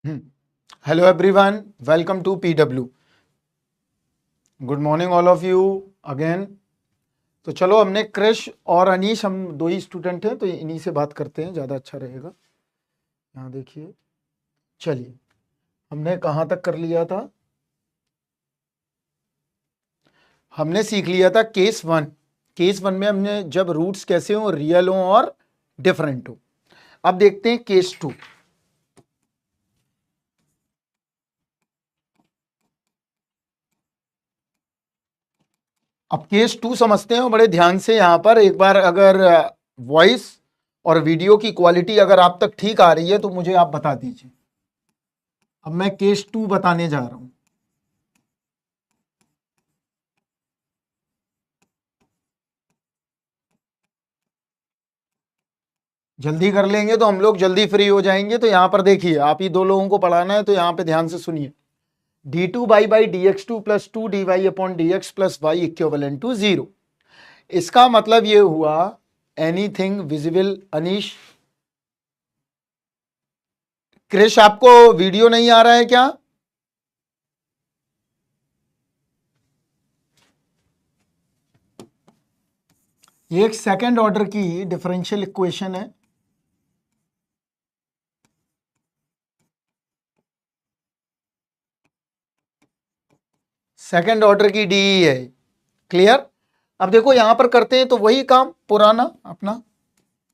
Hello everyone, welcome to PW. Good morning all of you again. तो चलो, हमने क्रिश और अनीश, हम दो ही स्टूडेंट हैं तो इन्हीं से बात करते हैं, ज़्यादा अच्छा रहेगा। यहाँ देखिए, चलिए हमने कहाँ तक कर लिया था। हमने सीख लिया था केस वन। केस वन में हमने जब रूट्स कैसे हों, रियल हों और डिफरेंट हो। अब देखते हैं केस टू। अब केस टू समझते हैं, और बड़े ध्यान से। यहाँ पर एक बार अगर वॉइस और वीडियो की क्वालिटी अगर आप तक ठीक आ रही है तो मुझे आप बता दीजिए। अब मैं केस टू बताने जा रहा हूं। जल्दी कर लेंगे तो हम लोग जल्दी फ्री हो जाएंगे। तो यहां पर देखिए, आप ही दो लोगों को पढ़ाना है तो यहां पे ध्यान से सुनिए। d2 by D X two plus two D Y upon D X plus Y equivalent to 0। इसका मतलब ये हुआ, एनीथिंग विजिबल अनीश? क्रिश, आपको वीडियो नहीं आ रहा है क्या? ये एक सेकंड ऑर्डर की डिफरेंशियल इक्वेशन है। सेकंड ऑर्डर की डी है। क्लियर? अब देखो यहां पर करते हैं तो वही काम पुराना अपना।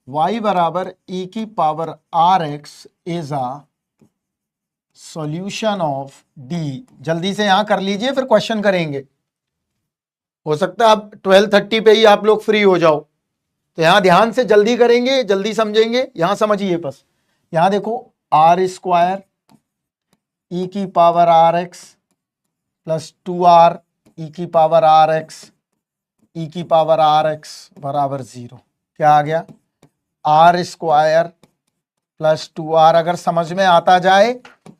y बराबर e की power R X is a solution of d। जल्दी से यहां कर लीजिए, फिर क्वेश्चन करेंगे। हो सकता है अब 12:30 पे ही आप लोग फ्री हो जाओ, तो यहां ध्यान से जल्दी करेंगे, जल्दी समझेंगे। यहां समझिए बस। यहां देखो, आर स्क्वायर ई की power R X plus 2r E की पावर आर एक्स ई की पावर आर एक्स बराबर 0। क्या आ गया? R square plus 2r। अगर समझ में आता जाए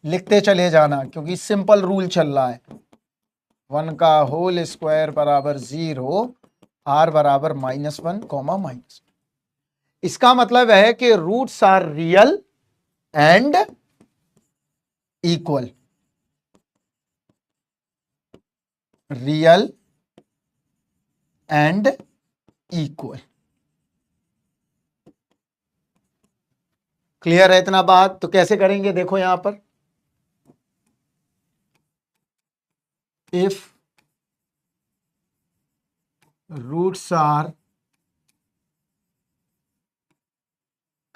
लिखते चले जाना, क्योंकि सिंपल रूल चल रहा है। 1 का होल स्क्वायर बराबर 0, r बराबर -1 कॉमा माइनस। इसका मतलब है कि roots are real and equal. Real and equal. Clear है इतना बात? तो कैसे करेंगे देखो यहां पर। If roots are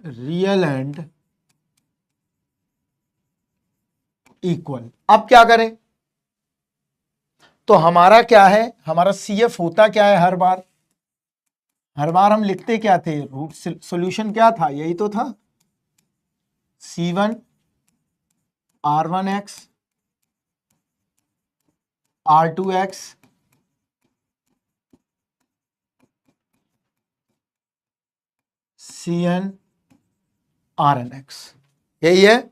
real and equal, अब क्या करें? तो हमारा क्या है, हमारा सीएफ होता क्या है? हर बार हम लिखते क्या थे? रूट सॉल्यूशन क्या था? यही तो था, C1 R1x R2x CN RNX, यही है।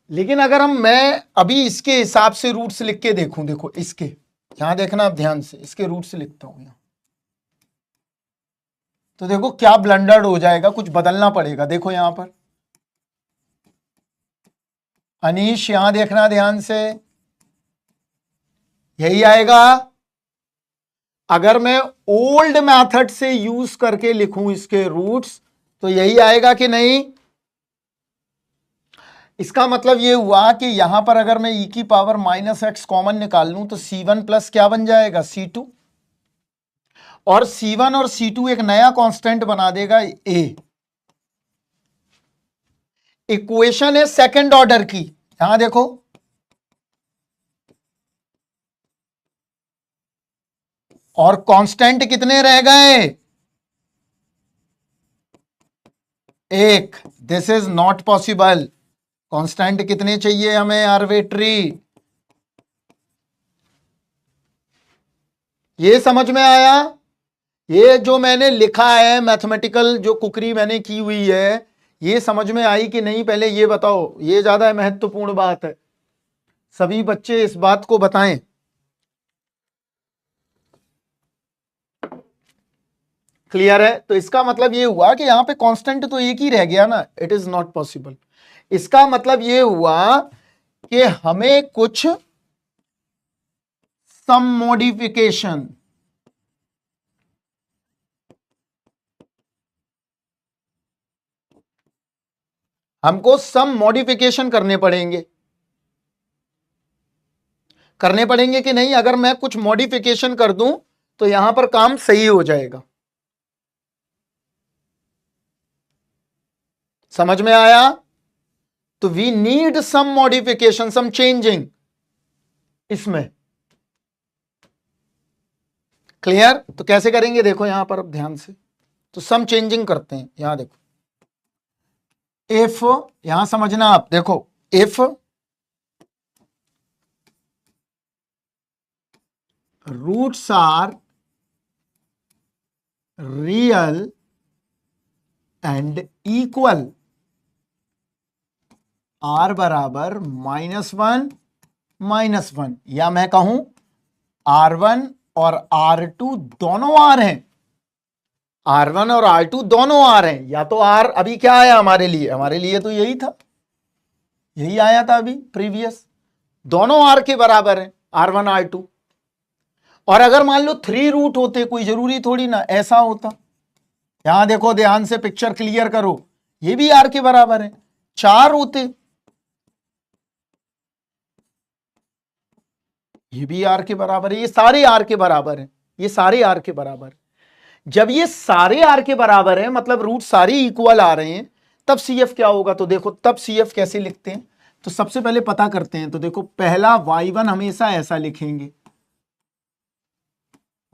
लेकिन अगर मैं अभी इसके हिसाब से रूट्स लिख के देखूं, देखो इसके, यहां देखना आप ध्यान से, इसके रूट्स लिखता हूं यहां, तो देखो क्या ब्लंडर्ड हो जाएगा, कुछ बदलना पड़ेगा। देखो यहां पर अनीश, यहां देखना ध्यान से, यही आएगा। अगर मैं ओल्ड मेथड से यूज करके लिखूं इसके रूट्स, तो यही आएगा कि नहीं? इसका मतलब यह हुआ कि यहां पर अगर मैं e की पावर -x कॉमन निकाल लूं तो C1 प्लस क्या बन जाएगा? C2। और C1 और C2 एक नया कांस्टेंट बना देगा, A। इक्वेशन है सेकंड ऑर्डर की। यहां देखो, और कांस्टेंट कितने रह गए? एक। This is not possible. Constant कितने चाहिए हमें? आर्बिट्री। ये समझ में आया? ये जो मैंने लिखा है, मैथमेटिकल जो कुकरी मैंने की हुई है, ये समझ में आई कि नहीं? पहले ये बताओ, ये ज्यादा महत्वपूर्ण बात है। सभी बच्चे इस बात को बताएं। क्लियर है? तो इसका मतलब ये हुआ कि यहां पे कांस्टेंट तो एक ही रह गया ना, इट इज नॉट पॉसिबल। इसका मतलब ये हुआ कि हमें कुछ सम मॉडिफिकेशन हमको सम मॉडिफिकेशन करने पड़ेंगे कि नहीं? अगर मैं कुछ मॉडिफिकेशन कर दूं तो यहां पर काम सही हो जाएगा। समझ में आया? तो we need some modification, some changing इसमें। क्लियर? तो कैसे करेंगे देखो यहां पर, अब ध्यान से। तो सम चेंजिंग करते हैं। यहां देखो, इफ, यहां समझना आप, देखो if roots are real and equal, R बराबर -1 या मैं कहूं R1 और R2 दोनों आर हैं, R1 और R2 दोनों आर हैं। या तो आर अभी क्या आया हमारे लिए तो यही था, यही आया था अभी प्रीवियस, दोनों आर के बराबर हैं, R1 R2। और अगर मान लो 3 रूट होते, कोई जरूरी थोड़ी ना ऐसा होता। यहां देखो, ध्यान से पिक्चर क्लियर करो, ये भी आर के बराबर है। 4 होते, ये भी आर के बराबर है, ये सारे आर के बराबर हैं, ये सारे आर के बराबर। जब ये सारे आर के बराबर हैं, मतलब रूट सारे इक्वल आ रहे हैं, तब सीएफ क्या होगा? तो देखो तब सीएफ कैसे लिखते हैं, तो सबसे पहले पता करते हैं। तो देखो, पहला y1 हमेशा ऐसा लिखेंगे,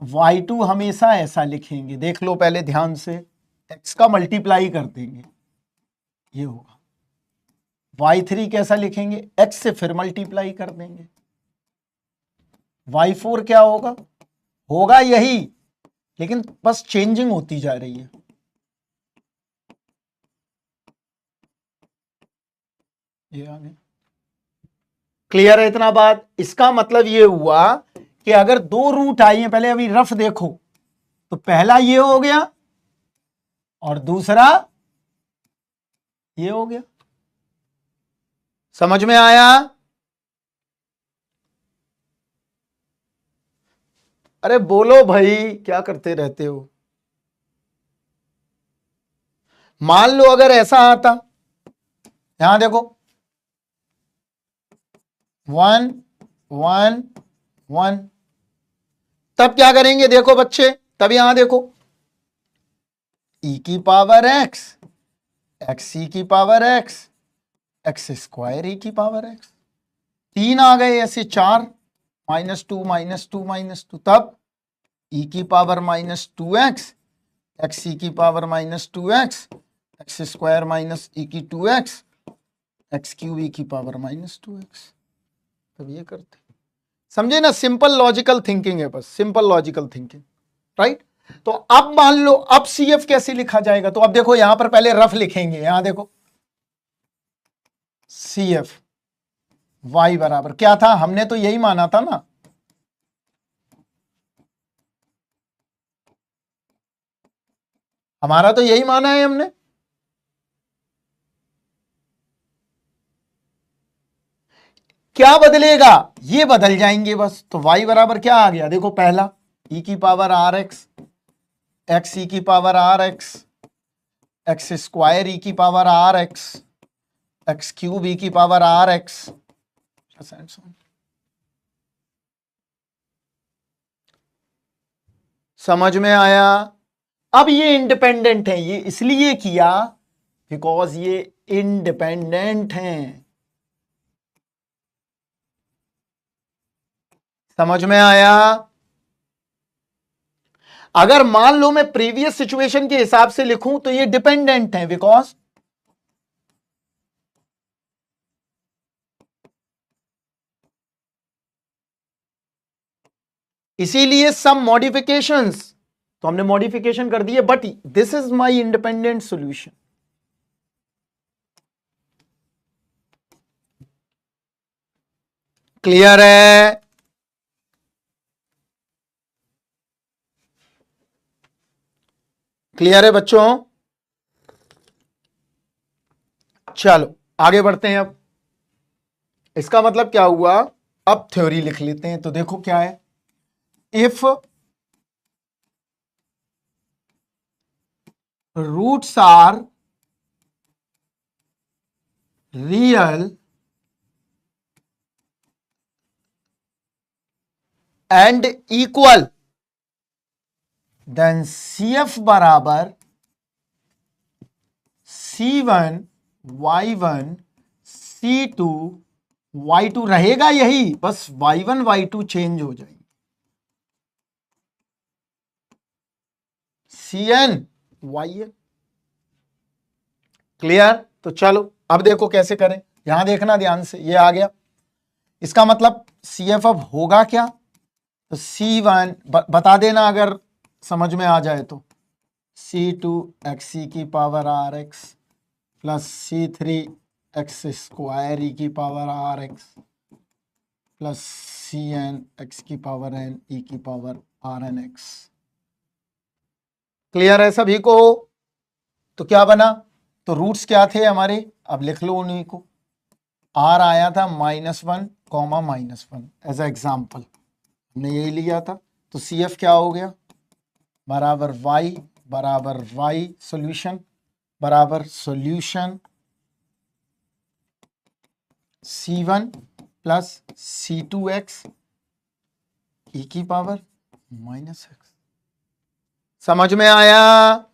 y2 हमेशा ऐसा लिखेंगे। देख लो पहले ध्यान से, x का मल्टीप्लाई कर देंगे, ये होगा। y3 कैसा लिखेंगे? x से फिर मल्टीप्लाई कर देंगे। y4 क्या होगा? होगा यही, लेकिन बस चेंजिंग होती जा रही है। ये आ गया। क्लियर है इतना बात? इसका मतलब ये हुआ कि अगर 2 रूट आई हैं, पहले अभी रफ देखो, तो पहला ये हो गया और दूसरा ये हो गया। समझ में आया? अरे बोलो भाई, क्या करते रहते हो? मान लो अगर ऐसा आता, यहां देखो 1 1 1, तब क्या करेंगे देखो बच्चे, तब यहां देखो e की पावर x, x e की power x, x square e की पावर x, 3 आ गए ऐसे 4, -2 -2 -2, तब e की पावर -2x, x e की power -2x, x square minus e की 2x, x क्यूब e की पावर -2x। तब ये करते, समझे ना? सिंपल लॉजिकल थिंकिंग है, बस सिंपल लॉजिकल थिंकिंग, राइट? तो अब मान लो, अब CF कैसे लिखा जाएगा? तो अब देखो यहां पर पहले रफ लिखेंगे। यहां देखो CF y बराबर क्या था? हमने तो यही माना था ना, हमारा तो यही माना है हमने। क्या बदलेगा? ये बदल जाएंगे बस। तो y बराबर क्या आ गया? देखो पहला e की पावर RX, x e की power RX, x square e की power RX, x cube e की पावर RX। समझ में आया? अब ये इंडिपेंडेंट है, ये इसलिए किया बिकॉज ये इंडिपेंडेंट हैं। समझ में आया? अगर मान लो मैं प्रीवियस सिचुएशन के हिसाब से लिखूं तो ये डिपेंडेंट है, बिकॉज इसीलिए सम मॉडिफिकेशंस, तो हमने मॉडिफिकेशन कर दिए, but this is my independent solution. Clear है? क्लियर है बच्चों? चलो आगे बढ़ते हैं। अब इसका मतलब क्या हुआ, अब थ्योरी लिख लेते हैं। तो देखो क्या है, if roots are real and equal, then CF बराबर C1 Y1 C2 Y2 रहेगा यही, बस Y1 Y2 चेंज हो जाएंगे, CN YN। क्लियर? तो चलो अब देखो कैसे करें, यहां देखना ध्यान से, ये आ गया। इसका मतलब CF अब होगा क्या, तो C1 बता देना अगर समझ में आ जाए तो, C2 XE की power RX plus C3 X square E की power RX plus CN X की पावर N E की पावर RNX। क्लियर है सभी को? तो क्या बना, तो रूट्स क्या थे हमारे, अब लिख लो उन्हीं को। R आया था -1 -1 एज ए एग्जाम्पल, हमने यही लिया था। तो CF क्या हो गया, बराबर y सॉल्यूशन बराबर solution C1 plus C2x E की पावर -x। समझ में आया?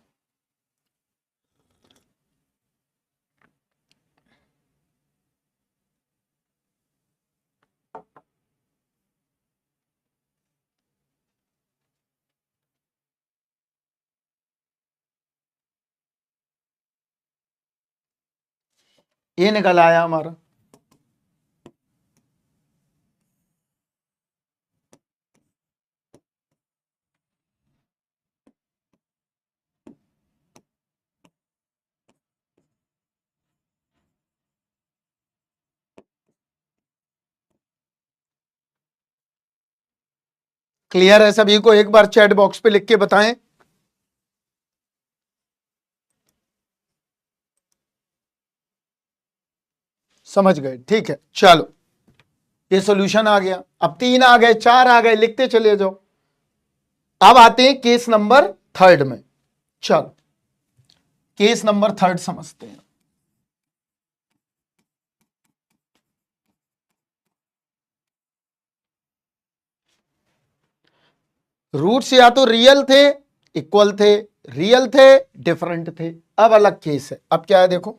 ये निकल आया हमारा। क्लियर है सभी को? एक बार चैट बॉक्स पे लिख के बताएं। समझ गए? ठीक है, चलो ये सॉल्यूशन आ गया। अब 3 आ गए, 4 आ गए, लिखते चले जाओ। अब आते हैं केस नंबर 3 में। चलो केस नंबर 3 समझते हैं। रूट्स या तो रियल थे, इक्वल थे, रियल थे, डिफरेंट थे। अब अलग केस है। अब क्या है देखो,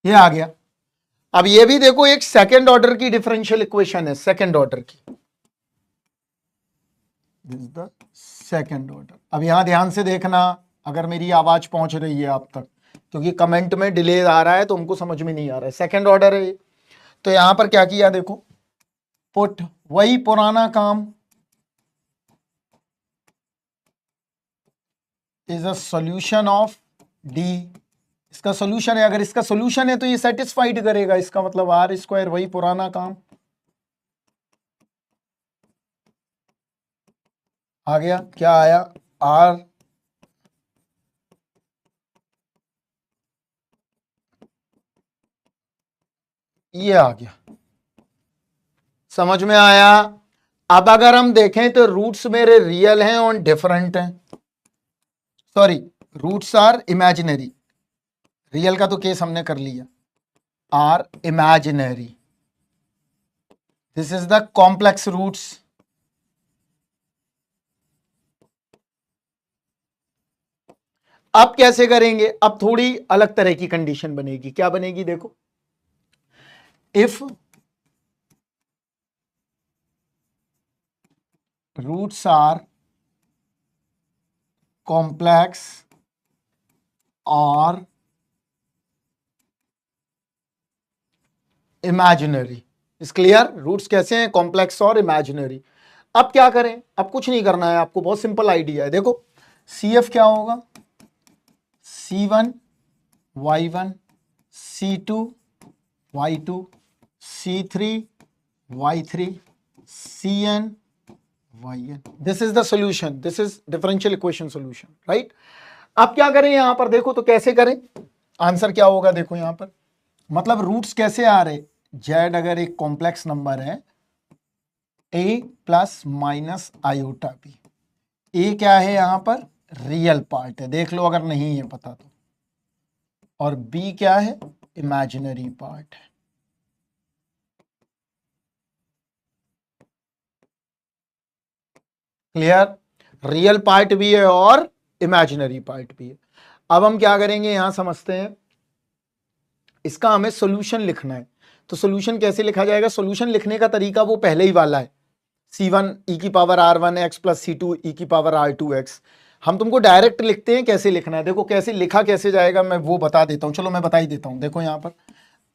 ये आ गया। अब ये भी देखो एक सेकंड ऑर्डर की डिफरेंशियल इक्वेशन है, सेकंड ऑर्डर की, this is the second order. अब यहां ध्यान से देखना, अगर मेरी आवाज पहुंच रही है आप तक, क्योंकि कमेंट में डिले आ रहा है तो उनको समझ में नहीं आ रहा है। सेकंड ऑर्डर है। तो यहां पर क्या किया देखो, पुट वही पुराना काम, is a solution of D. इसका सॉल्यूशन है, अगर इसका सॉल्यूशन है तो ये सेटिस्फाइड करेगा, इसका मतलब आर स्क्वायर वही पुराना काम आ गया। क्या आया, आर ये आ गया। समझ में आया? अब अगर हम देखें तो रूट्स मेरे रियल हैं और डिफरेंट हैं, sorry roots are imaginary, real का तो केस हमने कर लिया, are imaginary, this is the complex roots. अब कैसे करेंगे, अब थोड़ी अलग तरह की कंडीशन बनेगी। क्या बनेगी देखो, इफ रूट्स आर कॉम्प्लेक्स और इमेजिनरी। इस क्लियर, रूट्स कैसे हैं, कॉम्प्लेक्स और इमेजिनरी। अब क्या करें, अब कुछ नहीं करना है आपको, बहुत सिंपल आइडिया है। देखो CF क्या होगा, C1 Y1 C2 Y2 C3 Y3 Cn yn. This is the solution, this is differential equation solution, right. अब क्या करें यहां पर, देखो तो कैसे करें, आंसर क्या होगा देखो यहां पर, मतलब रूट्स कैसे आ रहे, जेड अगर एक कॉम्प्लेक्स नंबर है ए प्लस माइनस आयोटा बी, ए क्या है यहां पर, रियल पार्ट है, देख लो अगर नहीं है पता तो, और बी क्या है, इमेजिनरी पार्ट है। क्लियर, रियल पार्ट भी है और इमेजिनरी पार्ट भी है। अब हम क्या करेंगे यहां समझते हैं, इसका हमें सॉल्यूशन लिखना है, तो सॉल्यूशन कैसे लिखा जाएगा, सॉल्यूशन लिखने का तरीका वो पहले ही वाला है, c1 e की power r1x plus c2 e की पावर r2x। हम तुमको डायरेक्ट लिखते हैं, कैसे लिखना है, देखो कैसे लिखा कैसे जाएगा मैं वो बता देता हूं, चलो मैं बता ही देता हूं। देखो यहां पर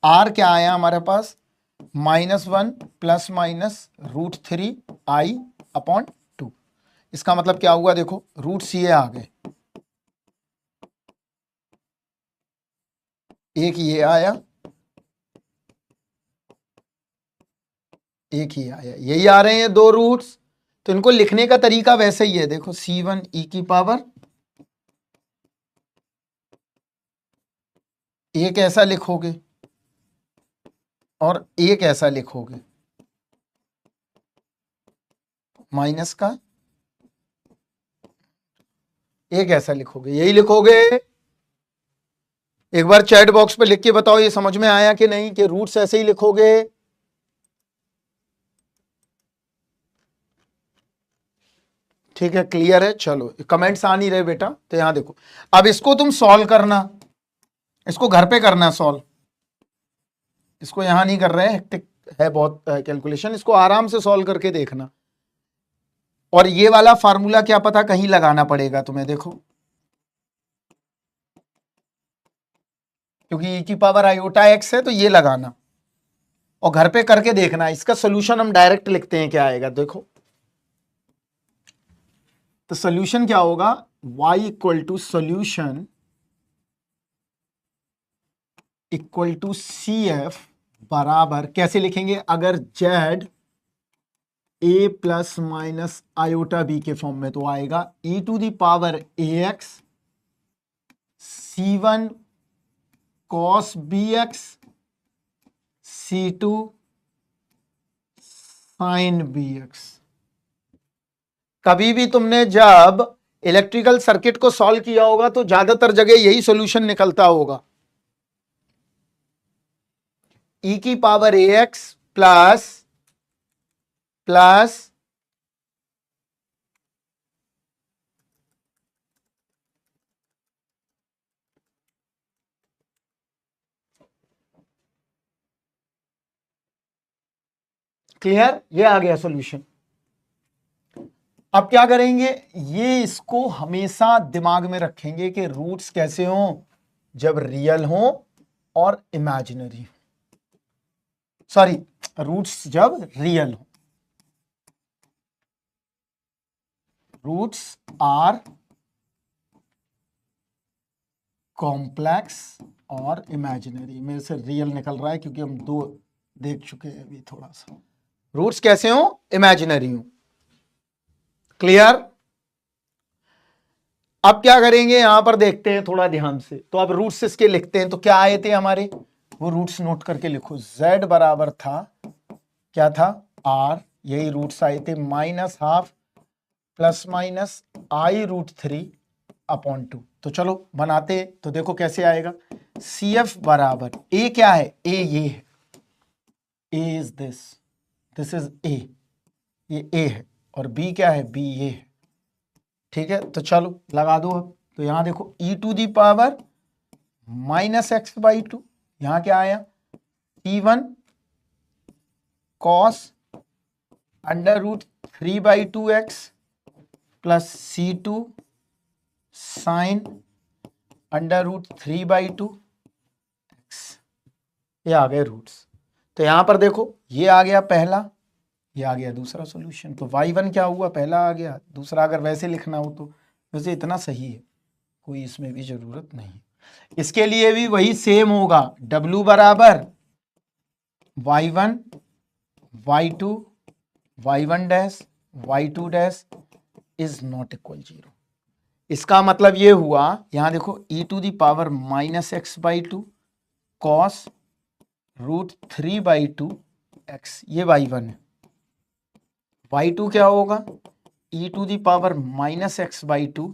r क्या आया हमारे पास, -1 प्लस माइनस √3i/2, इसका मतलब क्या हुआ, देखो रूट्स ये आ गए, एक ये आया, एक ही आया, यही आ रहे हैं दो रूट्स, तो इनको लिखने का तरीका वैसे ही है, देखो c1 e की पावर, एक ऐसा लिखोगे और एक ऐसा लिखोगे, माइनस का एक ऐसा लिखोगे, यही लिखोगे। एक बार चैट बॉक्स पे लिख के बताओ ये समझ में आया कि नहीं, कि रूट्स ऐसे ही लिखोगे। ठीक है, क्लियर है, चलो कमेंट्स आ नहीं रहे बेटा, तो यहां देखो, अब इसको तुम सॉल्व करना, इसको घर पे करना सॉल्व, इसको यहां नहीं कर रहे हैं, हेक्टिक है बहुत कैलकुलेशन, इसको आराम से सॉल्व करके देखना। और ये वाला फार्मूला क्या पता कहीं लगाना पड़ेगा तुम्हें, देखो क्योंकि e की पावर आयोटा x है तो ये लगाना, और घर पे करके देखना। इसका सोल्यूशन हम डायरेक्ट लिखते हैं, क्या आएगा देखो, तो सोल्यूशन क्या होगा, y equal to solution equal to CF बराबर, कैसे लिखेंगे, अगर z a plus minus iota B के फॉर्म में तो आएगा e⁻ ax c1 cos bx c2 sin bx। कभी भी तुमने जब इलेक्ट्रिकल सर्किट को सॉल्व किया होगा तो ज्यादातर जगह यही सॉल्यूशन निकलता होगा, e की पावर ax प्लस क्लियर, ये आ गया सॉल्यूशन। अब क्या करेंगे, ये इसको हमेशा दिमाग में रखेंगे कि रूट्स कैसे हों, जब रियल हों और इमेजिनरी, सॉरी रूट्स जब रियल हो, रूट्स आर कॉम्प्लेक्स और इमेजिनरी, मेरे से रियल निकल रहा है क्योंकि हम दो देख चुके हैं अभी, थोड़ा सा रूट्स कैसे हो, इमेजिनरी हो। क्लियर, अब क्या करेंगे यहां पर देखते हैं थोड़ा ध्यान से, तो अब रूट्स इसके लिखते हैं, तो क्या आए थे हमारे, वो रूट्स नोट करके लिखो, z बराबर था, क्या था, r, यही रूट्स आए थे, -½ प्लस माइनस i√3/2। तो चलो बनाते, तो देखो कैसे आएगा, CF बराबर, a क्या है, a ये है, a is this is a, ये a है, और b क्या है, b ये है। ठीक है, तो चलो लगा दो अब, तो यहां देखो e⁻ -x/2, यहां क्या आया, c1 cos √3/2x plus c2 sin √3/2x, ये आ गए रूट्स। तो यहां पर देखो ये आ गया पहला, ये आ गया दूसरा सॉल्यूशन, तो y1 क्या हुआ, पहला आ गया, दूसरा अगर वैसे लिखना हो तो वैसे इतना सही है, कोई इसमें भी जरूरत नहीं। इसके लिए भी वही सेम होगा, w बराबर y1 y2 y1 dash y2 dash is not equal 0। इसका मतलब ये हुआ, यहां देखो e to the power minus X by two cos root 3 by two X, ये y1 है। y2 क्या होगा, e to the power minus X by two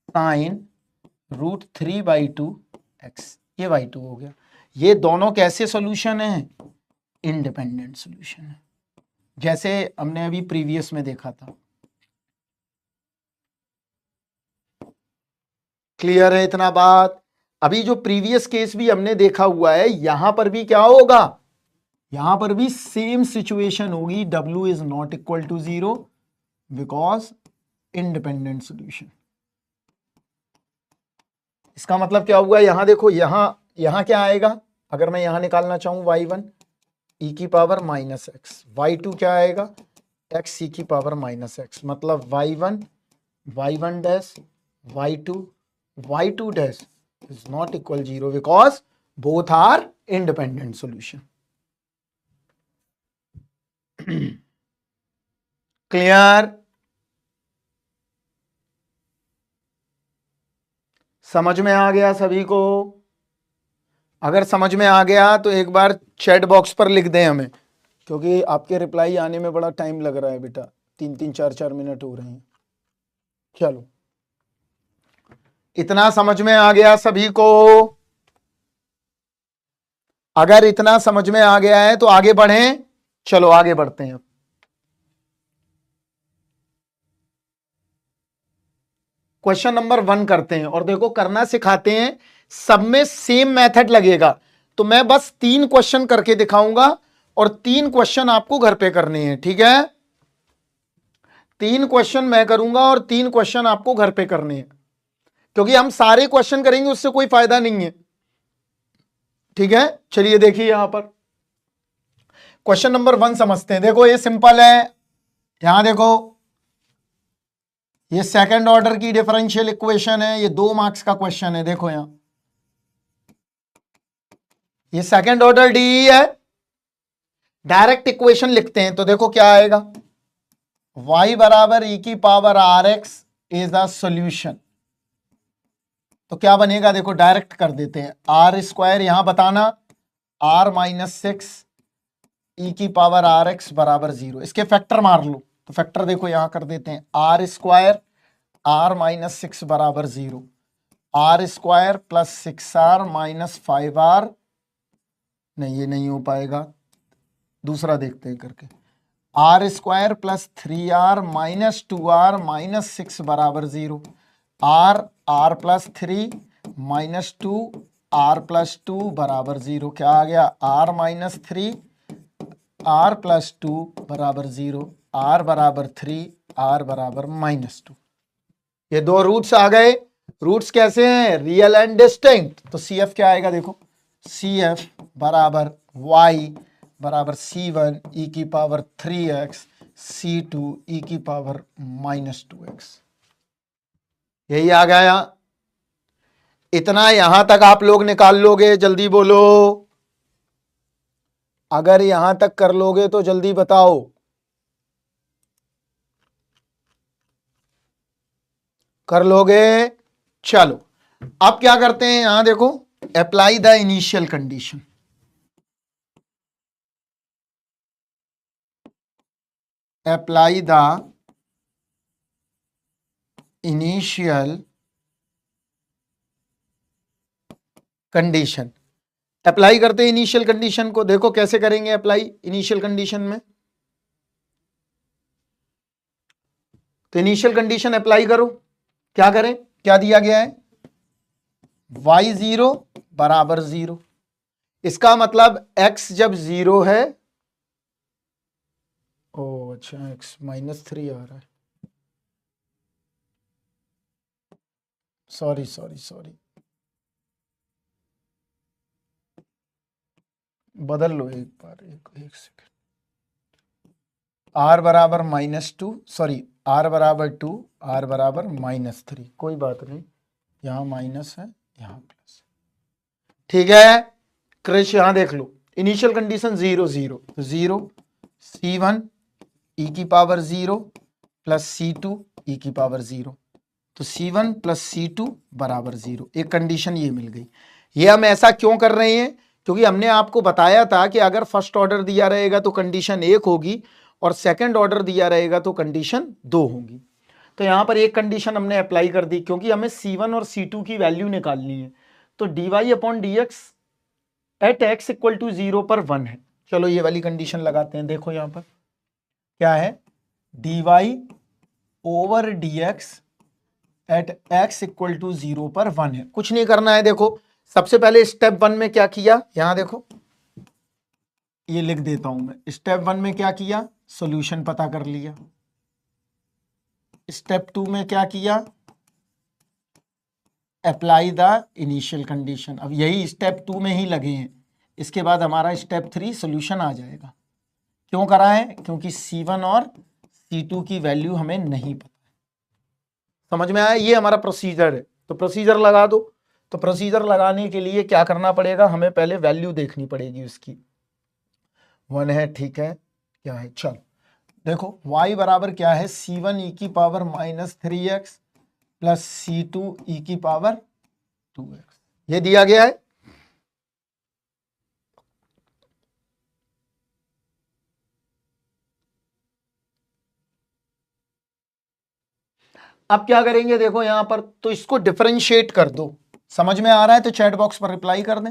sine root 3 by two X, ये y2 हो गया। ये दोनों कैसे सॉल्यूशन है, इंडिपेंडेंट सॉल्यूशन है, जैसे हमने अभी प्रीवियस में देखा था। क्लियर है इतना बात। अभी जो प्रीवियस केस भी हमने देखा हुआ है, यहां पर भी क्या होगा, यहां पर भी सेम सिचुएशन होगी, W is not equal to 0 because independent solution. इसका मतलब क्या हुआ, यहां देखो, यहां क्या आएगा, अगर मैं यहां निकालना चाहूं y1 e की पावर माइनस एक्स, y2 क्या आएगा x e की पावर माइनस एक्स, मतलब y1 dash y2 dash is not equal 0 because both are independent solution. Clear, समझ में आ गया सभी को? अगर समझ में आ गया तो एक बार चैट बॉक्स पर लिख दें हमें, क्योंकि आपके रिप्लाई आने में बड़ा टाइम लग रहा है बेटा, 3-3 4-4 मिनट हो रहे हैं। चलो, इतना समझ में आ गया सभी को? अगर इतना समझ में आ गया है तो आगे बढ़ें। चलो आगे बढ़ते हैं। क्वेश्चन नंबर 1 करते हैं, और देखो करना सिखाते हैं, सब में सेम मेथड लगेगा। तो मैं बस 3 क्वेश्चन करके दिखाऊंगा और 3 क्वेश्चन आपको घर पे करने हैं, ठीक है? 3 क्वेश्चन मैं करूंगा और 3 क्वेश्चन आपको घर पे करने हैं, क्योंकि हम सारे क्वेश्चन करेंगे उससे कोई फायदा नहीं है, ठीक है? चलिए देखिए यहां पर क्वेश्चन नंबर 1 समझते हैं। देखो ये सिंपल है, यहां देखो ये सेकंड ऑर्डर की डिफरेंशियल इक्वेशन है, ये 2 मार्क्स का क्वेश्चन है। देखो यहां ये सेकंड ऑर्डर डी है, डायरेक्ट इक्वेशन लिखते हैं तो देखो क्या आएगा, y बराबर e की power R X is a solution. तो क्या बनेगा, देखो डायरेक्ट कर देते हैं, आर स्क्वायर यहां बताना r माइनस 6 e की पावर आर एक्स बराबर 0। इसके फैक्टर मार लो, तो फैक्टर देखो यहां कर देते हैं, आर स्क्वायर r माइनस 6 बराबर 0, are square plus 6r minus 5r, नहीं ये नहीं हो पाएगा, दूसरा देखते हैं करके, R square plus 3r minus 2r minus 6 बराबर 0, R plus 3 minus 2 R plus 2 बराबर 0। क्या आ गया, आर माइनस 3 आर प्लस 2 बराबर 0, आर बराबर 3 आर बराबर माइनस 2। ये 2 रूट्स आ गए। रूट्स कैसे हैं, रियल एंड डिस्टिंक्ट। तो सी एफ क्या आएगा, देखो सी एफ बराबर वाई बराबर c1 e की पावर 3x c2 e की पावर माइनस 2x। यही आ गया। इतना यहां तक आप लोग निकाल लोगे, जल्दी बोलो। अगर यहां तक कर लोगे तो जल्दी बताओ। कर लोगे? चलो अब क्या करते हैं, यहां देखो apply the initial condition. Apply the initial condition. Apply करते हैं इनिशियल कंडीशन को। देखो कैसे करेंगे अप्लाई इनिशियल कंडीशन में। तो इनिशियल कंडीशन अप्लाई करो, क्या करें, क्या दिया गया है, y0 बराबर 0। इसका मतलब x जब 0 है, ओ अच्छा x माइनस 3 आ रहा है, सॉरी बदल लो एक बार, एक सेकेंड। r बराबर -2, सॉरी r बराबर 2, r बराबर -3, कोई बात नहीं, यहां माइनस है यहां प्लस, ठीक है। क्रिश यहां देख लो, इनिशियल कंडीशन 0 0, तो 0 C1 e की पावर 0 प्लस C2 e की पावर 0, तो C1 प्लस C2 बराबर 0। एक कंडीशन ये मिल गई। ये हम ऐसा क्यों कर रहे हैं? क्योंकि हमने आपको बताया था कि अगर फर्स्ट ऑर्डर दिया रहेगा तो कंडीशन 1 होगी और सेकंड ऑर्डर दिया रहेगा तो कंडीशन 2 होगी। तो यहां पर एक कंडीशन हमने अप्लाई कर दी, क्योंकि हमें C1 और C2 की वैल्यू निकालनी है। तो dy upon dx at x equal to 0 पर 1 है। चलो ये वाली कंडीशन लगाते हैं। देखो यहां पर क्या है, dy over dx at x equal to 0 पर 1 है। कुछ नहीं करना है। देखो सबसे पहले स्टेप 1 में क्या किया, यहां देखो ये लिख देता हूं मैं। स्टेप 1 में क्या किया, सॉल्यूशन पता कर लिया। स्टेप 2 में क्या किया, अप्लाई द इनिशियल कंडीशन। अब यही स्टेप 2 में ही लगे हैं। इसके बाद हमारा स्टेप 3 सॉल्यूशन आ जाएगा। क्यों करा है, क्योंकि C1 और C2 की वैल्यू हमें नहीं पता। समझ में आया? ये हमारा प्रोसीजर है। तो प्रोसीजर लगा दो। तो प्रोसीजर लगाने के लिए क्या करना पड़ेगा, हमें पहले वैल्यू देखनी पड़ेगी उसकी। 1 है, ठीक है, क्या है, चल देखो y बराबर क्या है, C1 e की power -3x plus C2 e की पावर 2x, ये दिया गया है। अब क्या करेंगे, देखो यहां पर तो इसको डिफरेंशिएट कर दो। समझ में आ रहा है तो चैट बॉक्स पर रिप्लाई कर दें।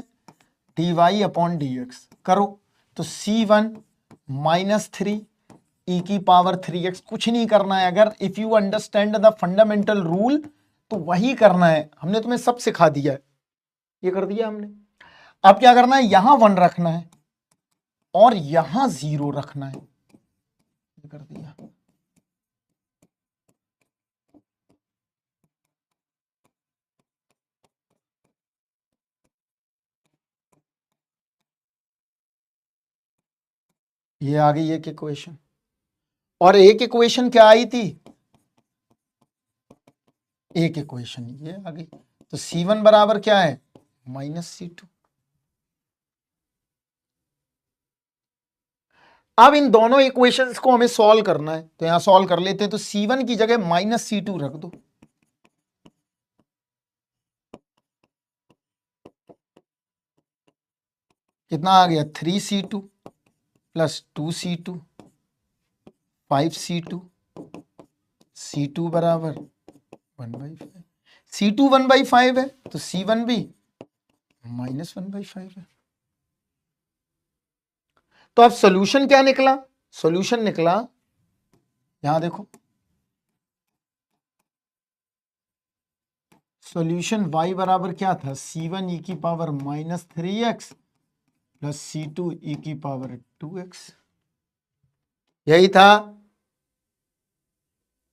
dy अपॉन dx करो तो C1 -3 e की पावर 3x, कुछ नहीं करना है। अगर if you understand the fundamental rule तो वही करना है। हमने तुम्हें सब सिखा दिया है, ये कर दिया हमने। अब क्या करना है, यहां 1 रखना है और यहां 0 रखना है, ये कर दिया। ये आ गई एक इक्वेशन। और एक इक्वेशन क्या आई थी, एक इक्वेशन ये आ गई। तो C1 बराबर क्या है, -C2। अब इन दोनों इक्वेशंस को हमें सॉल्व करना है, तो यहां सॉल्व कर लेते हैं। तो C1 की जगह -C2 रख दो। कितना आ गया, 3C2 plus 2C2 5C2, C2 बराबर 1/5। C2 1/5 है तो C1 भी -1/5 है। तो अब सॉल्यूशन क्या निकला, सॉल्यूशन निकला, यहां देखो सॉल्यूशन y बराबर क्या था, C1 e की power -3x plus C2 e की पावर 2x, यही था।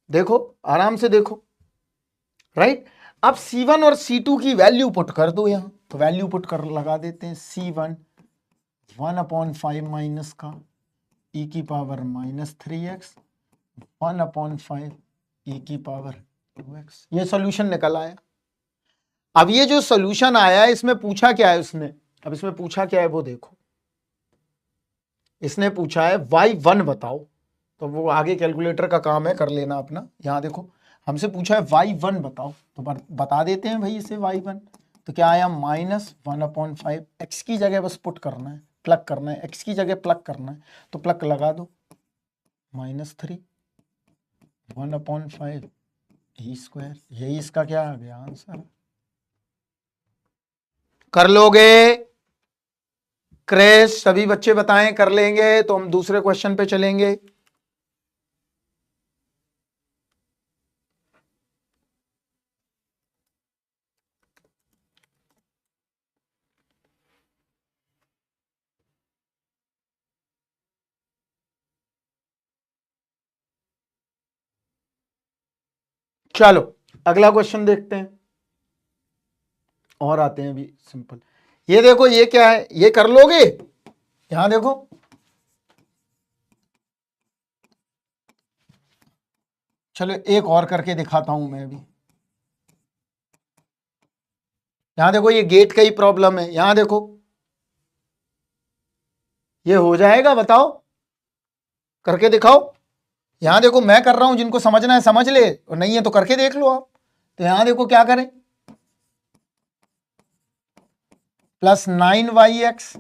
देखो आराम से देखो, राइट। अब C1 और C2 की वैल्यू पुट कर दो यहां, तो वैल्यू पुट कर लगा देते हैं। C1 1/5 माइनस का e की पावर -3x 1/5 e की पावर 2x, ये सॉल्यूशन निकल आया। अब ये जो सॉल्यूशन आया है इसमें पूछा क्या है उसने, अब इसमें पूछा क्या है वो देखो। इसने पूछा है y1 बताओ, तो वो आगे कैलकुलेटर का काम है, कर लेना अपना। यहां देखो हमसे पूछा है y1 बताओ, तो बता देते हैं भाई इसे y1। तो क्या आया, -1/5। x की जगह बस पुट करना है, प्लग करना है, x की जगह प्लग करना है, तो प्लग लगा दो। -3 1/5 e², यही इसका क्या आ गया आंसर। कर लोगे क्रेश, सभी बच्चे बताएं, कर लेंगे तो हम दूसरे क्वेश्चन पे चलेंगे। चलो अगला क्वेश्चन देखते हैं, और आते हैं अभी सिंपल। ये देखो ये क्या है, ये कर लोगे, यहां देखो चलो एक और करके दिखाता हूं मैं अभी। यहां देखो ये गेट का ही प्रॉब्लम है। यहां देखो ये हो जाएगा? बताओ, करके दिखाओ। यहां देखो मैं कर रहा हूं, जिनको समझना है समझ ले, और नहीं है तो करके देख लो आप। तो यहां देखो क्या करें, +9y(x)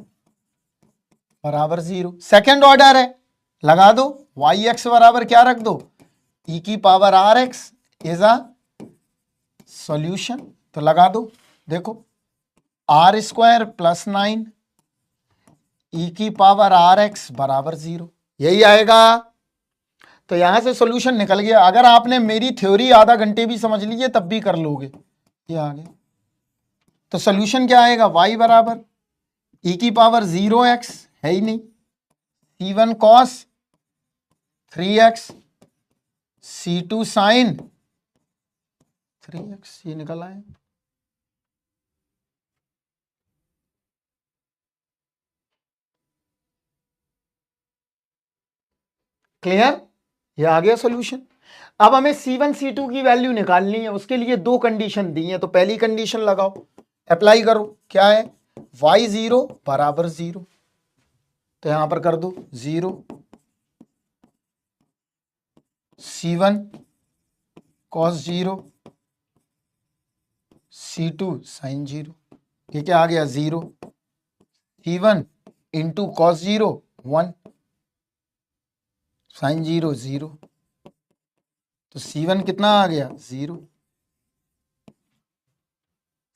बराबर 0, सेकेंड ऑर्डर है, लगा दो। yx बराबर क्या रख दो, e⁻r(x) इज अ सॉल्यूशन। तो लगा दो, देखो r² + 9 e⁻r(x) बराबर 0, यही आएगा। तो यहां से सॉल्यूशन निकल गया। अगर आपने मेरी थ्योरी आधा घंटे भी समझ लीजिए तब भी कर लोगे, ये आ गया। तो सॉल्यूशन क्या आएगा, y बराबर e⁻0(x) है ही नहीं, c1 cos 3x c2 sin 3x, ये निकल आए। क्लियर, ये आ गया सॉल्यूशन। अब हमें c1 c2 की वैल्यू निकालनी है, उसके लिए दो कंडीशन दी है। तो पहली कंडीशन लगाओ, अप्लाई करो, क्या है, y0 बराबर 0। तो यहां पर कर दो 0 c1 cos 0 c2 sin 0। ये क्या आ गया, 0 c1 इंटू cos 0 1 sin 0 0। तो c1 कितना आ गया, 0।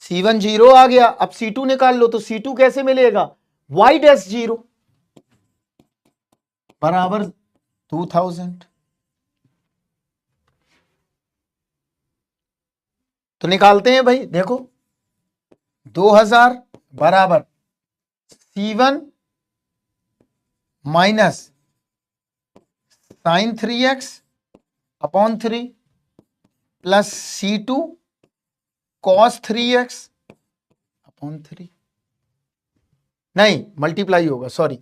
c1 0 आ गया। अब c2 निकाल लो। तो c2 कैसे मिलेगा, y'0 बराबर 2000। तो निकालते हैं भाई, देखो 2000 बराबर c1 minus sin 3x upon 3 plus c2 cos 3x upon 3। नहीं, मल्टीप्लाई होगा, सॉरी,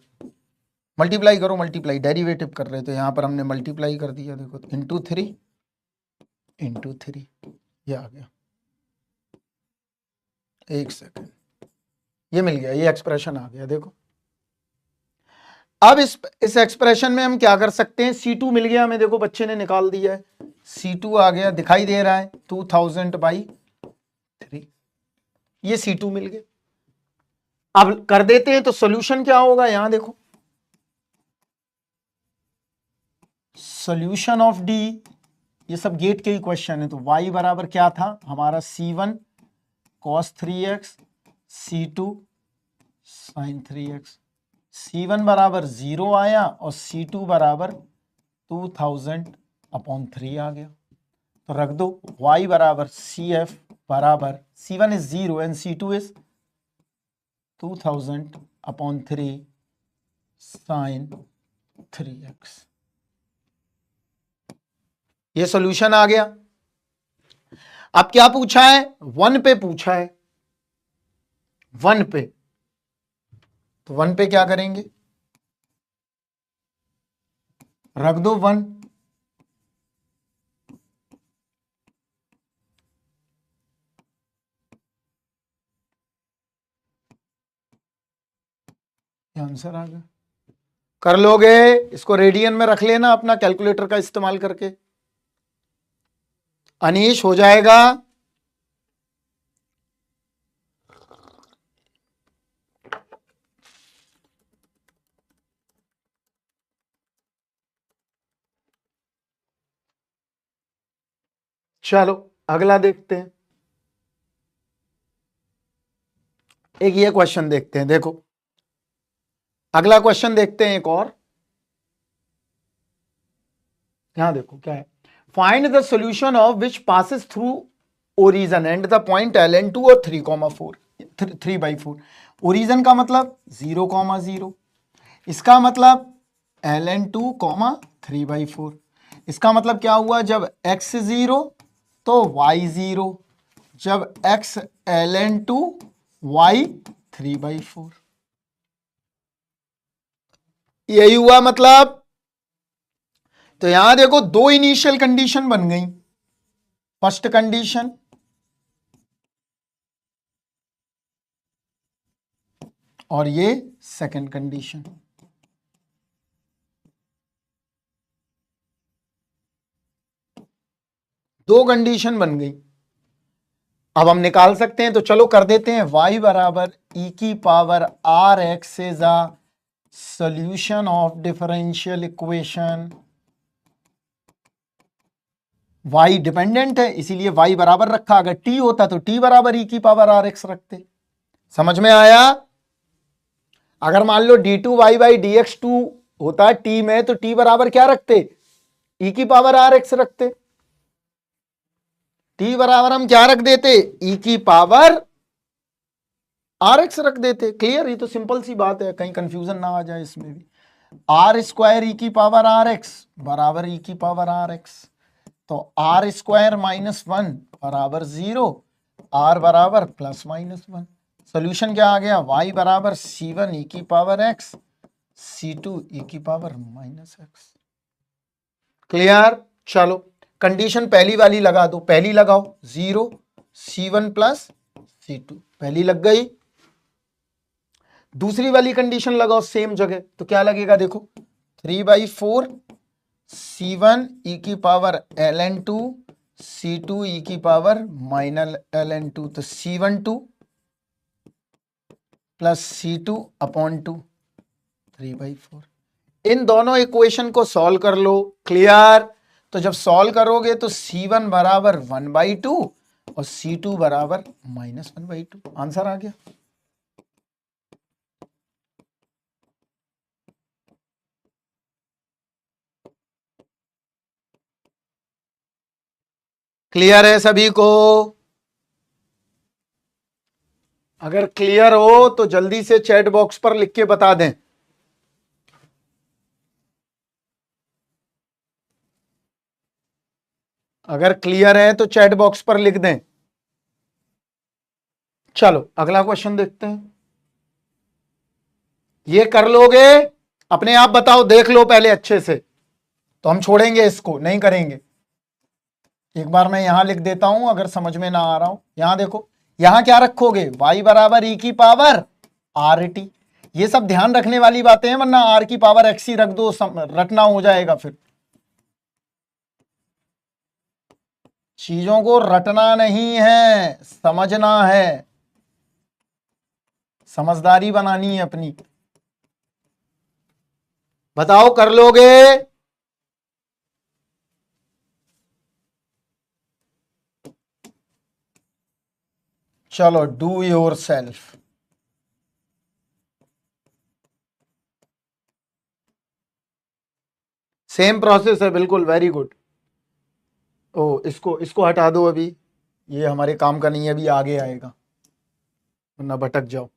मल्टीप्लाई करो, मल्टीप्लाई, डेरिवेटिव कर रहे थे, यहां पर हमने मल्टीप्लाई कर दिया। देखो इंटू 3 ये आ गया। एक सेकंड, ये मिल गया, ये एक्सप्रेशन आ गया। देखो अब इस एक्सप्रेशन में हम क्या कर सकते हैं, c2 मिल गया हमें, देखो बच्चे ने निकाल दिया है, c2 आ गया, दिखाई दे रहा है 2000/3, ये c2 मिल गया। अब कर देते हैं, तो सॉल्यूशन क्या होगा, यहां देखो सॉल्यूशन ऑफ डी, ये सब गेट के ही क्वेश्चन है। तो y बराबर क्या था हमारा, c1 cos 3x c2 sin 3x। c1 बराबर 0 आया और c2 बराबर 2000/3 आ गया। तो रख दो y बराबर cf बराबर c1 is 0 and c2 is 2000/3 sin 3x। ये सॉल्यूशन आ गया। अब क्या पूछा है, 1 पे पूछा है, 1 पे। तो 1 पे क्या करेंगे, रख दो 1, आंसर आ गया। कर लोगे, इसको रेडियन में रख लेना अपना कैलकुलेटर का इस्तेमाल करके। अनीश हो जाएगा, चलो अगला देखते हैं। एक ये क्वेश्चन देखते हैं, देखो अगला क्वेश्चन देखते हैं एक और। यहां देखो क्या है, find the solution of which passes through origin and the point ln2 और 3,4 ओरिजन का मतलब 0,0, इसका मतलब ln2, 3/4। इसका मतलब क्या हुआ, जब x 0 तो y 0, जब x ln2 y 3/4, यही हुआ मतलब। तो यहां देखो दो इनिशियल कंडीशन बन गई, फर्स्ट कंडीशन और ये सेकंड कंडीशन। दो कंडीशन बन गई। अब हम निकाल सकते हैं, तो चलो कर देते हैं। y बराबर e की power R X is a solution of differential equation. y dependent है इसीलिए y बराबर रखा, अगर t होता तो t बराबर e की पावर आर एक्स रखते। समझ में आया? अगर मान लो d2y by D X two होता t में, तो t बराबर क्या रखते? e की पावर आर एक्स रखते। t बराबर हम क्या रख देते? e की पावर आर एक्स रख देते। क्लियर? ये तो सिंपल सी बात है, कहीं कंफ्यूजन ना आ जाए इसमें भी। आर स्क्वायर ई की पावर आर एक्स बराबर ई की पावर आर एक्स, तो आर स्क्वायर माइनस वन बराबर 0, आर बराबर प्लस माइनस वन। सोल्यूशन क्या आ गया? y बराबर c1 ई की पावर x, c2 ई की पावर माइनस एक्स। क्लियर? चलो कंडीशन पहली वाली लगा दो, पहली लगाओ 0 c1 प्लस c2, पहली लग गई। दूसरी वाली कंडीशन लगाओ सेम जगह, तो क्या लगेगा देखो, 3/4 c1 ई की पावर ln2 c2 ई की पावर माइनस ln2, तो c12 प्लस c2 अपॉन 2 3/4। इन दोनों इक्वेशन को सॉल्व कर लो। क्लियर? तो जब सॉल्व करोगे तो c1 बराबर 1/2 और c2 बराबर माइनस 1/2, आंसर आ गया। क्लियर है सभी को? अगर क्लियर हो तो जल्दी से चैट बॉक्स पर लिख के बता दें। अगर क्लियर है तो चैट बॉक्स पर लिख दें। चलो अगला क्वेश्चन देखते हैं। ये कर लोगे? अपने आप बताओ, देख लो पहले अच्छे से, तो हम छोड़ेंगे इसको, नहीं करेंगे। एक बार मैं यहां लिख देता हूं, अगर समझ में ना आ रहा हो। यहां देखो, यहां क्या रखोगे? y बराबर ई की पावर आर टी। ये सब ध्यान रखने वाली बातें हैं, वरना आर की पावर एक्स ही रख दो, रटना हो जाएगा फिर। चीजों को रटना नहीं है, समझना है, समझदारी बनानी है अपनी। बताओ कर लोगे? चलो do your self. Same process है बिल्कुल, वेरी गुड। ओ इसको इसको हटा दो अभी, ये हमारे काम का नहीं है, अभी आगे आएगा वरना भटक जाओ।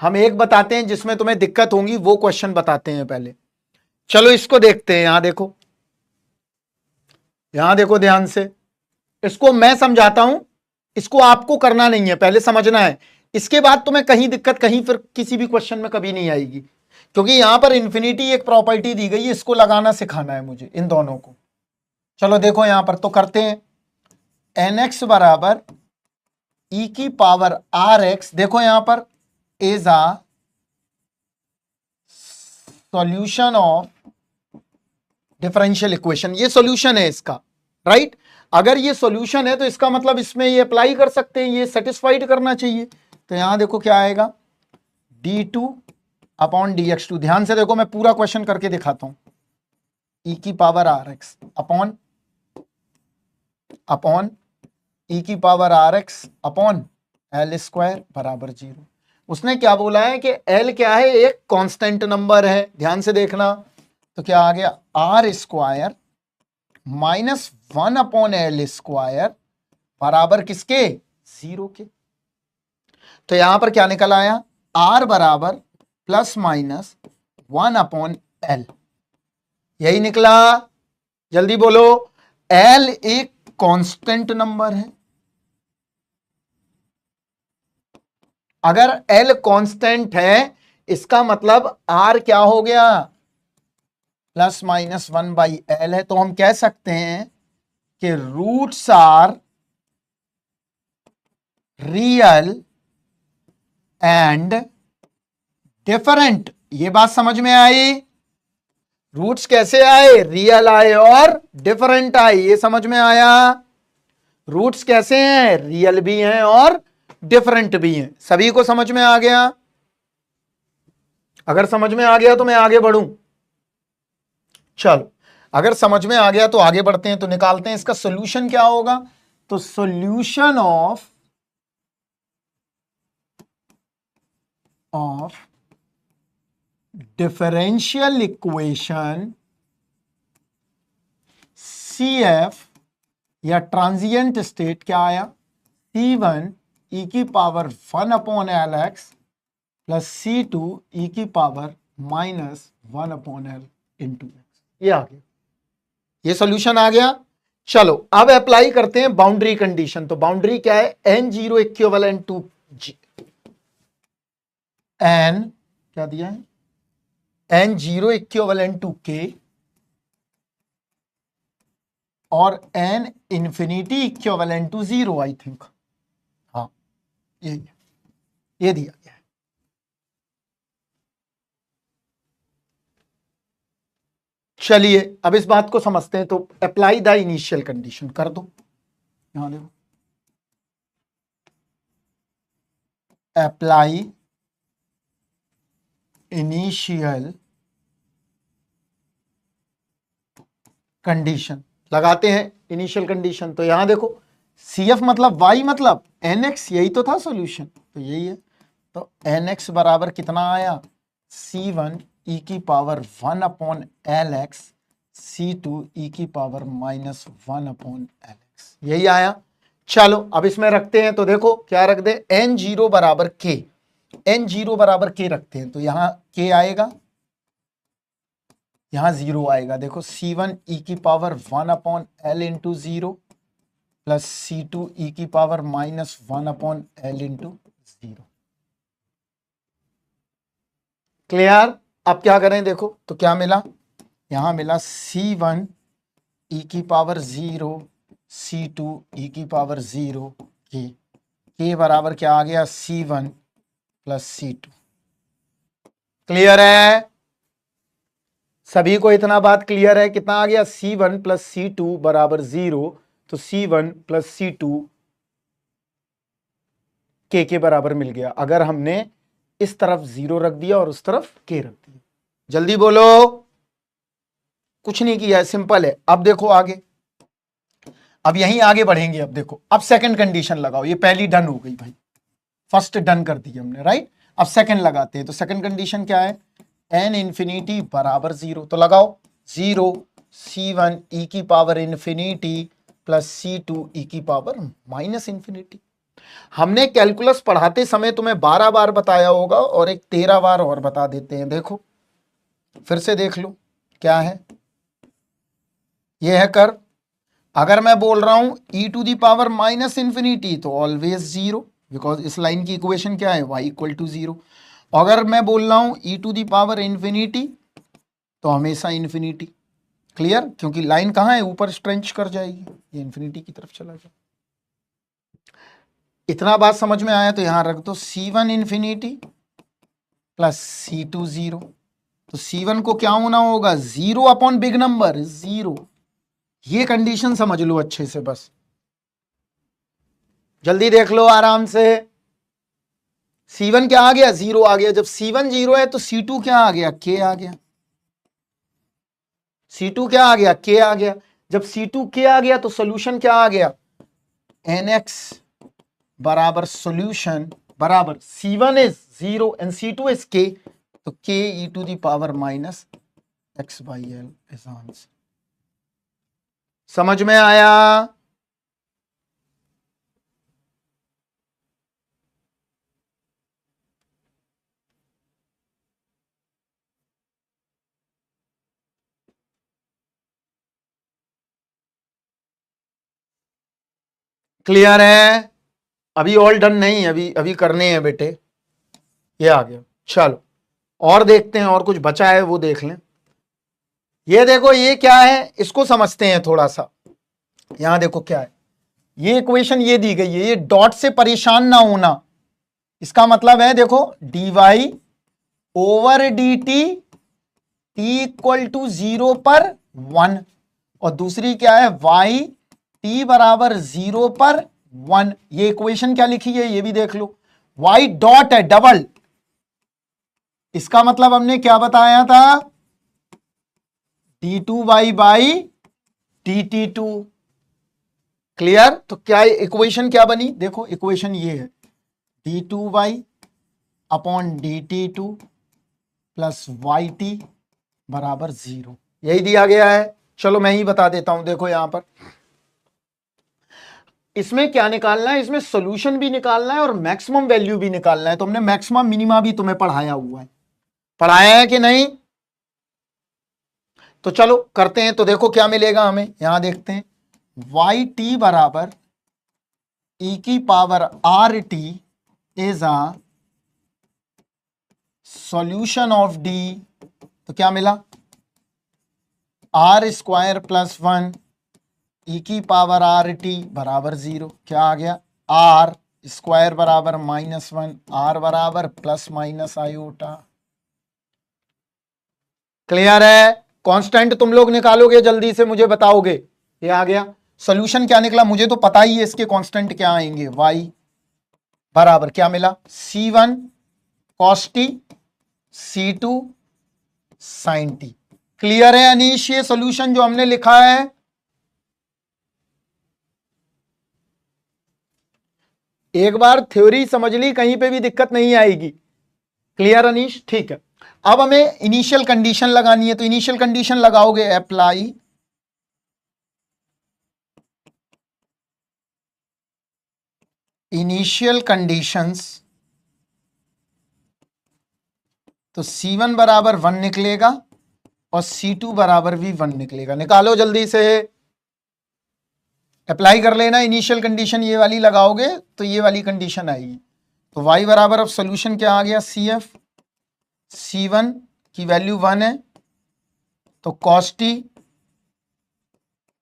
हम एक बताते हैं जिसमें तुम्हें दिक्कत होगी, वो क्वेश्चन बताते हैं पहले। चलो इसको देखते हैं। यहां देखो, यहां देखो ध्यान से, इसको मैं समझाता हूं, इसको आपको करना नहीं है, पहले समझना है। इसके बाद तुम्हें कहीं दिक्कत, कहीं फिर किसी भी क्वेश्चन में कभी नहीं आएगी, क्योंकि यहां पर इंफिनिटी एक प्रॉपर्टी दी गई है, इसको लगाना सिखाना है मुझे, इन दोनों को। चलो देखो यहां पर तो करते हैं। nx बराबर ई की पावर आर एक्स, देखो यहां पर is a solution of differential equation. ये सॉल्यूशन है इसका, राइट? अगर ये सॉल्यूशन है तो इसका मतलब इसमें ये अप्लाई कर सकते हैं, ये सेटिस्फाइड करना चाहिए। तो यहां देखो क्या आएगा, d2 अपॉन dx2। ध्यान से देखो, मैं पूरा क्वेश्चन करके दिखाता हूं। ई की power R x upon upon e की power R x upon L square बराबर 0। उसने क्या बोला है कि एल क्या है? एक कांस्टेंट नंबर है, ध्यान से देखना। तो क्या आ गया? R square minus 1 upon L square बराबर किसके? 0 के। तो यहां पर क्या निकल आया? आर बराबर प्लस माइनस 1 अपॉन एल, यही निकला। जल्दी बोलो। एल एक कांस्टेंट नंबर है, अगर एल कांस्टेंट है इसका मतलब आर क्या हो गया? प्लस माइनस 1/L है। तो हम कह सकते हैं कि roots are real and different. ये बात समझ में आई? रूट्स कैसे आए, रियल आए और डिफरेंट आए, ये समझ में आया। रूट्स कैसे हैं, रियल भी हैं और डिफरेंट भी हैं। सभी को समझ में आ गया? अगर समझ में आ गया तो मैं आगे बढ़ूं। चलो, अगर समझ में आ गया तो आगे बढ़ते हैं। तो निकालते हैं इसका सॉल्यूशन क्या होगा। तो solution of differential equation CF या ट्रांजिएंट स्टेट क्या आया, C1 e की power 1/Lx plus C2 e की पावर -1/L इंटू एक्स। ये आ गया, ये सॉल्यूशन आ गया। चलो अब अप्लाई करते हैं बाउंड्री कंडीशन। तो बाउंड्री क्या है, N0 इक्विवेलेंट टू N, क्या दिया है, N0 इक्विवेलेंट टू K और N infinity equivalent to 0 I think. हाँ, ये दिया गया है। चलिए अब इस बात को समझते हैं। तो अप्लाई द इनिशियल कंडीशन कर दो। यहां देखो, अप्लाई इनिशियल कंडीशन, लगाते हैं इनिशियल कंडीशन। तो यहां देखो, CF मतलब Y मतलब NX, यही तो था सॉल्यूशन, तो यही है। तो NX बराबर कितना आया, C1 e की पावर 1/Lx C2 e की पावर -1/Lx, यही आया। चलो अब इसमें रखते हैं। तो देखो क्या रख दे, N0 बराबर K, N0 बराबर K रखते हैं। तो यहां K आएगा, यहां 0 आएगा। देखो C1 e की power 1/L into 0 plus C2 e की पावर -1/L इंटू 0। क्लियर? अब क्या करें, देखो तो क्या मिला, यहां मिला C1 e की पावर 0 C2 e की पावर 0 K बराबर क्या आ गया, C1 प्लस C2। क्लियर है? सभी को इतना बात क्लियर है? कितना आ गया, C1 प्लस C2 बराबर 0। तो C1 प्लस C2 K के बराबर मिल गया, अगर हमने इस तरफ 0 रख दिया और उस तरफ K रख दिया। जल्दी बोलो, कुछ नहीं किया है, सिंपल है। अब देखो आगे, अब यहीं आगे बढ़ेंगे। अब देखो, अब सेकंड कंडीशन लगाओ। ये पहली डन हो गई भाई, फर्स्ट डन कर दी हमने, राइट। अब सेकंड लगाते हैं। तो सेकंड कंडीशन क्या है, N इंफिनिटी बराबर 0। तो लगाओ 0 C1 e की power infinity plus C2 e की पावर माइनस इंफिनिटी। हमने कैलकुलस पढ़ाते समय तुम्हें 12 बार बताया होगा और एक 13 बार और बता देते हैं। देखो फिर से देख लो क्या है, यह है कर्व। अगर मैं बोल रहा हूं e to the power minus infinity तो ऑलवेज 0, बिकॉज इस लाइन की इक्वेशन क्या है, y इक्वल टू 0। अगर मैं बोल रहा हूं e to the power infinity तो हमेशा इंफिनिटी। क्लियर? क्योंकि लाइन कहां है, ऊपर स्ट्रेंच कर जाएगी, ये इंफिनिटी की तरफ चला जाए। इतना बात समझ में आया? तो यहां रख दो C1 इंफिनिटी प्लस C2 0। तो C1 को क्या होना होगा, 0 अपॉन बिग नंबर 0। ये कंडीशन समझ लो अच्छे से, बस जल्दी देख लो आराम से। C1 क्या आ गया, 0 आ गया। जब C1 0 है तो C2 क्या आ गया, K आ गया। C2 क्या आ गया, K आ गया। जब C2 K आ गया तो सोल्यूशन क्या आ गया, NX बराबर सोल्यूशन बराबर C1 is 0 and C2 is K, तो K e to the power minus x/L is answer. समझ में आया? क्लियर है? अभी ऑल डन नहीं, अभी करने हैं बेटे। ये आ गया। चलो और देखते हैं, और कुछ बचा है वो देख लें। ये देखो ये क्या है, इसको समझते हैं थोड़ा सा। यहां देखो क्या है, ये इक्वेशन ये दी गई है, ये डॉट से परेशान ना होना। इसका मतलब है देखो dy over dt T equal to 0 पर 1, और दूसरी क्या है y टी बराबर 0 पर 1। ये इक्वेशन क्या लिखी है ये भी देख लो, y डॉट है डबल, इसका मतलब हमने क्या बताया था, d2y बाई dt2। क्लियर? तो क्या इक्वेशन क्या बनी, देखो इक्वेशन ये है d2y upon dt2 plus yt बराबर 0, यही दिया गया है। चलो मैं ही बता देता हूं, देखो यहां पर इसमें क्या निकालना है, इसमें सॉल्यूशन भी निकालना है और मैक्सिमम वैल्यू भी निकालना है। तो हमने मैक्सिमम मिनिमा भी तुम्हें पढ़ाया हुआ है, पढ़ाया है कि नहीं? तो चलो करते हैं। तो देखो क्या मिलेगा हमें, यहां देखते हैं वाई टी बराबर ई की power R T is a solution of D. तो क्या मिला, आर स्क्वायर प्लस 1 ई की पावर आर टी बराबर 0। क्या आ गया, आर स्क्वायर बराबर -1, आर बराबर प्लस माइनस आयोटा। क्लियर है? कांस्टेंट तुम लोग निकालोगे जल्दी से मुझे बताओगे। ये आ गया सॉल्यूशन, क्या निकला मुझे तो पता ही है इसके कांस्टेंट क्या आएंगे, y बराबर क्या मिला, c1 cos t c2 sin t। Clear है अनीश ये सॉल्यूशन जो हमने लिखा है? एक बार थ्योरी समझ ली, कहीं पे भी दिक्कत नहीं आएगी। क्लियर अनीश? ठीक है। अब हमें इनिशियल कंडीशन लगानी है, तो इनिशियल कंडीशन लगाओगे, अप्लाई इनिशियल कंडीशंस। तो C1 बराबर 1 निकलेगा और C2 बराबर भी 1 निकलेगा। निकालो जल्दी से, अप्लाई कर लेना इनिशियल कंडीशन, ये वाली लगाओगे तो ये वाली कंडीशन आएगी। तो y बराबर अब सोल्यूशन क्या आ गया, CF, C1 की वैल्यू 1 है तो cos t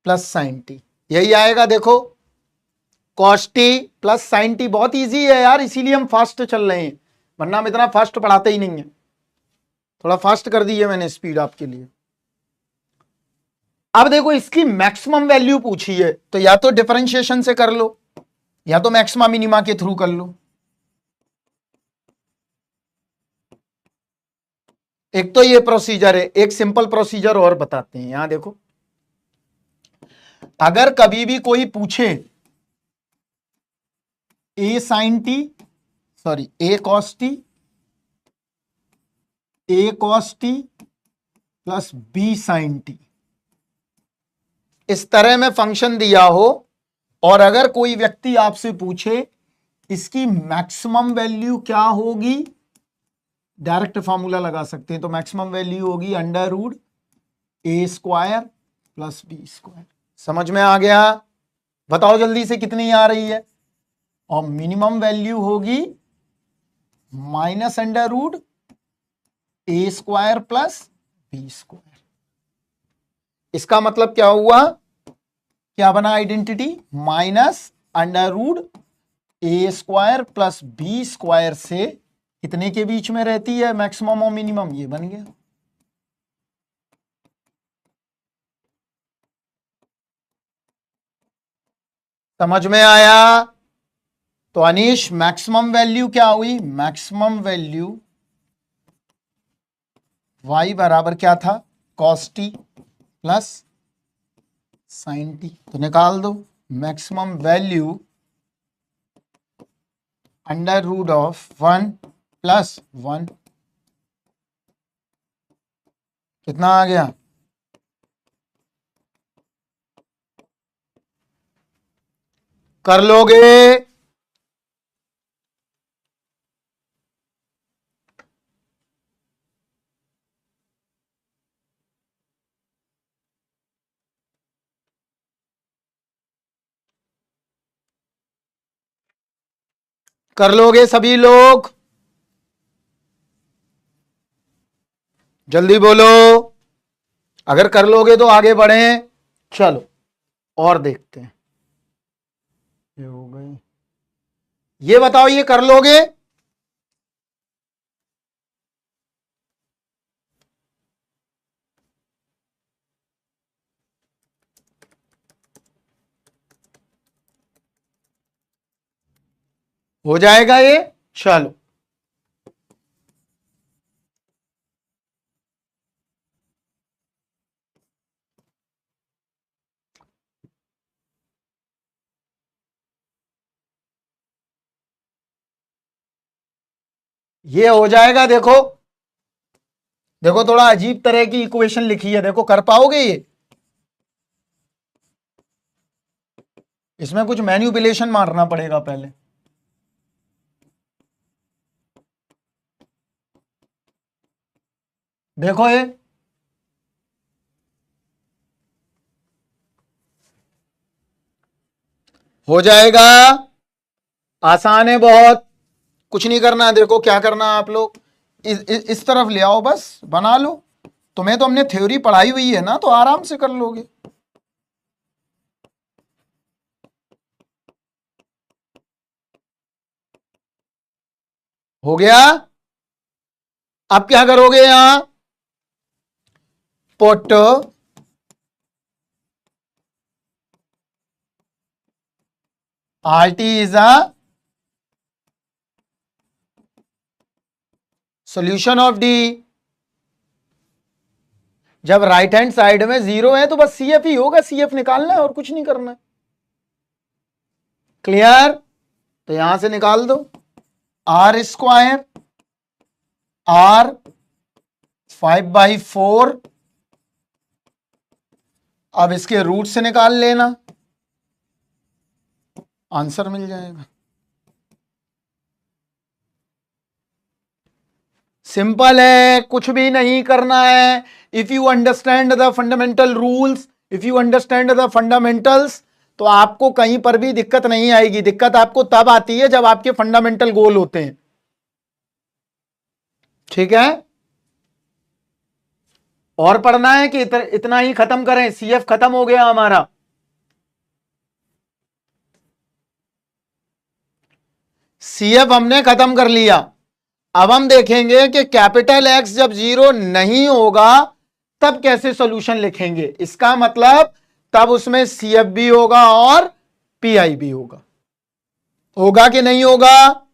plus sine T, यही आएगा। देखो cos t plus sine T, बहुत इजी है यार, इसीलिए हम फास्ट चल रहे हैं, वरना हम इतना फास्ट पढ़ाते ही नहीं है। थोड़ा फास्ट कर दी है मैंने स्पीड आपके लिए। अब देखो इसकी मैक्सिमम वैल्यू पूछी है, तो या तो डिफरेंशिएशन से कर लो या तो मैक्सिमा मिनिमा के थ्रू कर लो। एक तो ये प्रोसीजर है, एक सिंपल प्रोसीजर और बताते हैं। यहां देखो, अगर कभी भी कोई पूछे a sine t, sorry a cos t, a cos t plus b sine t, इस तरह में फंक्शन दिया हो, और अगर कोई व्यक्ति आपसे पूछे इसकी मैक्सिमम वैल्यू क्या होगी, डायरेक्ट फॉर्मूला लगा सकते हैं। तो मैक्सिमम वैल्यू होगी अंडर रूट ए स्क्वायर प्लस बी स्क्वायर। समझ में आ गया? बताओ जल्दी से कितनी आ रही है। और मिनिमम वैल्यू होगी माइनस अंडर रूट ए स्क्वायर प्लस बी स्क्वायर। इसका मतलब क्या हुआ, क्या बना आइडेंटिटी, माइनस अंडर रूट ए स्क्वायर प्लस बी स्क्वायर से कितने के बीच में रहती है मैक्सिमम और मिनिमम, ये बन गया। समझ में आया? तो अनीश मैक्सिमम वैल्यू क्या हुई, मैक्सिमम वैल्यू y बराबर क्या था, cos t plus sine T. तो निकाल दो maximum value under root of 1 plus 1, कितना आ गया, कर लोगे? कर लोगे सभी लोग? जल्दी बोलो, अगर कर लोगे तो आगे बढ़ें। चलो और देखते हैं। ये हो गई, ये बताओ ये कर लोगे? हो जाएगा ये। चलो ये हो जाएगा। देखो देखो थोड़ा अजीब तरह की इक्वेशन लिखी है, देखो कर पाओगे ये? इसमें कुछ मैन्युपुलेशन मारना पड़ेगा पहले। देखो ये हो जाएगा, आसान है बहुत, कुछ नहीं करना है। देखो क्या करना है आप लोग, इस तरफ ले आओ, बस बना लो। तुम्हें तो हमने थ्योरी पढ़ाई हुई है ना, तो आराम से कर लोगे। हो गया। अब क्या करोगे यहां, put RT is a solution of D. जब राइट हैंड साइड में जीरो है तो बस CF ही होगा, CF निकालना है और कुछ नहीं करना है। क्लियर? तो यहां से निकाल दो, R स्क्वायर R 5/4, अब इसके रूट से निकाल लेना, आंसर मिल जाएगा। सिंपल है, कुछ भी नहीं करना है। If you understand the fundamental rules, if you understand the fundamentals, तो आपको कहीं पर भी दिक्कत नहीं आएगी। दिक्कत आपको तब आती है जब आपके फंडामेंटल गोल होते हैं। ठीक है, और पढ़ना है कि इतना ही खत्म करें? CF खत्म हो गया हमारा। CF हमने खत्म कर लिया। अब हम देखेंगे कि कैपिटल X जब जीरो नहीं होगा तब कैसे सॉल्यूशन लिखेंगे। इसका मतलब तब उसमें CF भी होगा और PI भी होगा। होगा कि नहीं होगा?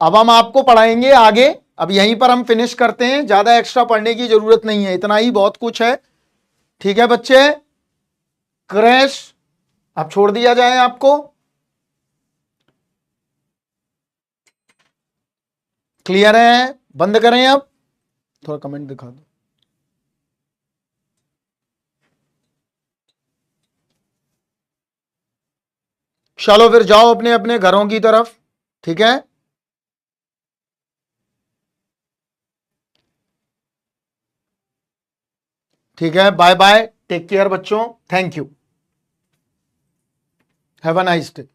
अब हम आपको पढ़ाएंगे आगे। अब यहीं पर हम फिनिश करते हैं, ज्यादा एक्स्ट्रा पढ़ने की जरूरत नहीं है, इतना ही बहुत कुछ है। ठीक है बच्चे, क्रैश अब छोड़ दिया जाए आपको। क्लियर है? बंद करें अब, थोड़ा कमेंट दिखा दो। चलो फिर जाओ अपने अपने घरों की तरफ। ठीक है, ठीक है, बाय बाय, टेक केयर बच्चों, thank you, have a nice day.